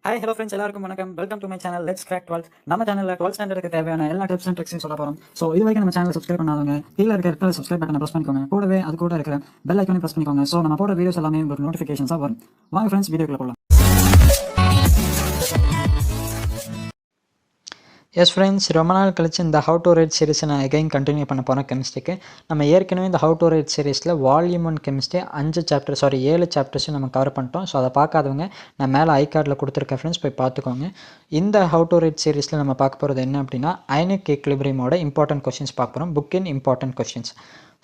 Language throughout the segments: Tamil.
ஹாய் ஹலோ ஃப்ரெண்ட்ஸ், எல்லாருக்கும் வணக்கம். Welcome to my channel let's crack 12. நம்ம சேனலில் 12th ஸ்டாண்டர்டுக்கு தேவையான எல்லா டிப்ஸ் அண்ட் ட்ரிக்ஸையும் சொல்ல போகிறோம். ஸோ இது வரைக்கும் நம்ம சேனல் சப்ஸ்கிரைப் பண்ணாதவங்க கீழே இருக்கிற சப்ஸ்கிரைப் பட்டனை ப்ரெஸ் பண்ணிக்கோங்க. கூடவே அது கூட இருக்கிற பெல் ஐக்கானையும் ப்ரெஸ் பண்ணிக்கோங்க. ஸோ நம்ம போடுற வீடியோஸ் எல்லாமே உங்களுக்கு நோட்டிஃபிகேஷன்ஸாக வரும். வாங்க ஃப்ரெண்ட்ஸ், வீடியோக்குள்ள போகலாம். எஸ் ஃப்ரெண்ட்ஸ், ரொம்ப நாள் கழிச்சு இந்த ஹவு டு ரைட் சீரிஸை நான் எகைன் கண்டினியூ பண்ண போகிறேன் கெமிஸ்ட்ரிக்கு. நம்ம ஏற்கனவே இந்த ஹவு டு ரைட் சீரிஸில் வால்யூம் 1 கெமிஸ்ட்ரி 7 சாப்டர்ஸும் நம்ம கவர் பண்ணிட்டோம். ஸோ அதை பார்க்காதவங்க நான் மேலே ஐ கார்டில் கொடுத்துருக்கேன் ஃப்ரெண்ட்ஸ், போய் பார்த்துக்கோங்க. இந்த ஹவு டு ரைட் சீரிஸில் நம்ம பார்க்க போகிறது என்ன அப்படின்னா, அயனிக் ஈக்லிபிரியமோட இம்பார்ட்டன்ட் கொஸ்டின்ஸ் பார்க்க போகிறோம். Book in important questions.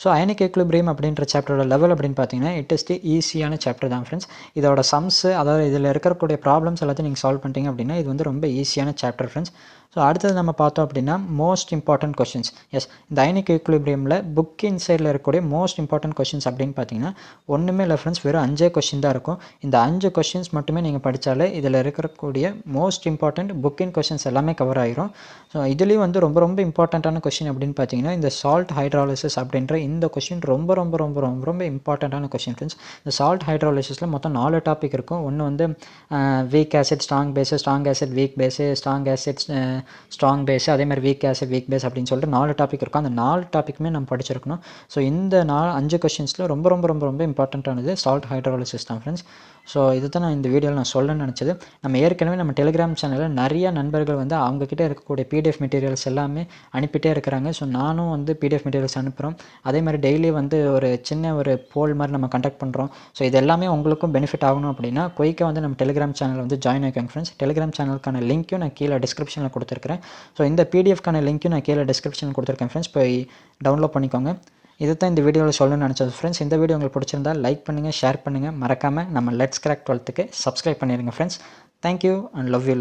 So ionic equilibrium அப்படின்ற சாப்டரோட லெவல் அப்படின்னு பார்த்தீங்கன்னா இட் இஸ் தி ஈஸியான சாப்டர் தான் ஃப்ரெண்ட்ஸ். இதோட சம்ஸு, அதாவது இதில் இருக்கக்கூடிய ப்ராப்ளம்ஸ் எல்லாத்தையும் நீங்கள் சால்வ் பண்ணிட்டீங்க அப்படின்னா இது வந்து ரொம்ப ஈஸியான சாப்டர் ஃப்ரெண்ட்ஸ். ஸோ அடுத்தது நம்ம பார்த்தோம் அப்படின்னா மோஸ்ட் இம்பார்ட்டன்ட் கொஸ்டின்ஸ். எஸ், இந்த அயனிக் ஈக்லிபிரியமில் புக் இன்சைடில் இருக்கக்கூடிய மோஸ்ட் இம்பார்ட்டன்ட் கொஸ்டின்ஸ் அப்படின்னு பார்த்தீங்கன்னா ஒன்றுமே இல்லை ஃப்ரெண்ட்ஸ், வெறும் 5 கொஸ்டின் தான் இருக்கும். இந்த 5 கொஸ்டின்ஸ் மட்டுமே நீங்கள் படித்தாலே இதில் இருக்கக்கூடிய most important book in questions எல்லாமே கவர் ஆகிரும். ஸோ இதுலேயும் வந்து ரொம்ப ரொம்ப இம்பார்ட்டண்ட்டான கொஸ்டின் அப்படின்னு பார்த்தீங்கன்னா இந்த சால்ட் ஹைட்ராலிசிஸ் அப்படின்ற இந்த கொஸ்டின் ரொம்ப ரொம்ப ரொம்ப ரொம்ப ரொம்ப இம்பார்ட்டண்ட்டான கொஸ்டின் ஃப்ரெண்ட்ஸ். இந்த சால்ட் ஹைட்ராலிசிஸில் மொத்தம் 4 டாபிக் இருக்கும். ஒன்று வந்து weak acid strong base, strong acid weak base, strong acid strong base, அதே மாதிரி வீக் ஆசிட் வீக் பேஸ் அப்படின்னு சொல்லிட்டு 4 டாபிக் இருக்கும். அந்த 4 டாப்பிக்குமே நம்ம படிச்சிருக்கணும். ஸோ இந்த 5 கொஸ்டின்ஸில் ரொம்ப ரொம்ப ரொம்ப ரொம்ப இம்பார்ட்டண்ட்டானது சால்ட் ஹைட்ராலிசிஸ் தான் ஃப்ரெண்ட்ஸ். ஸோ இது தான் நான் இந்த வீடியோவில் நான் சொல்லணும்னு நினச்சது. நம்ம ஏற்கனவே நம்ம டெலிகிராம் சேனலில் நிறைய நண்பர்கள் வந்து அவங்கக்கிட்ட இருக்கக்கூடிய பிடிஎஃப் மெட்டீரியல்ஸ் எல்லாமே அனுப்பிட்டே இருக்கிறாங்க. ஸோ நானும் வந்து பிடிஎஃப் மெட்டீரியல்ஸ் அனுப்புகிறோம். அதே மாதிரி டெய்லி வந்து ஒரு சின்ன போல் மாதிரி நம்ம கண்டக்ட் பண்ணுறோம். ஸோ இது எல்லாமே உங்களுக்கும் பெனிஃபிட் ஆகணும் அப்படின்னா குயிக்காக வந்து நம்ம டெலிகிராம் சேனல் வந்து ஜாயின் ஆகிக்கோங்க ஃப்ரெண்ட்ஸ். டெலிகிராம் சேனலுக்கான லிங்க்கும் நான் கீழே டிஸ்கிரிப்ஷனில் கொடுத்துருக்கேன். ஸோ இந்த பிடிஎஃப்கான லிங்க்கும் நான் கீழே டிஸ்கிரிப்ஷனில் கொடுத்துருக்கேன் ஃப்ரெண்ட்ஸ், போய் டவுன்லோட் பண்ணிக்கோங்க. இது தான் இந்த வீடியோவில் சொல்லணும்னு நினச்சது ஃப்ரெண்ட்ஸ். இந்த வீடியோ உங்களுக்கு பிடிச்சிருந்தா லைக் பண்ணுங்கள், ஷேர் பண்ணுங்கள், மறக்காமல் நம்ம லெட்ஸ் கிராக் 12க்கு சப்ஸ்கிரைப் பண்ணிடுங்க friends. Thank you and love you.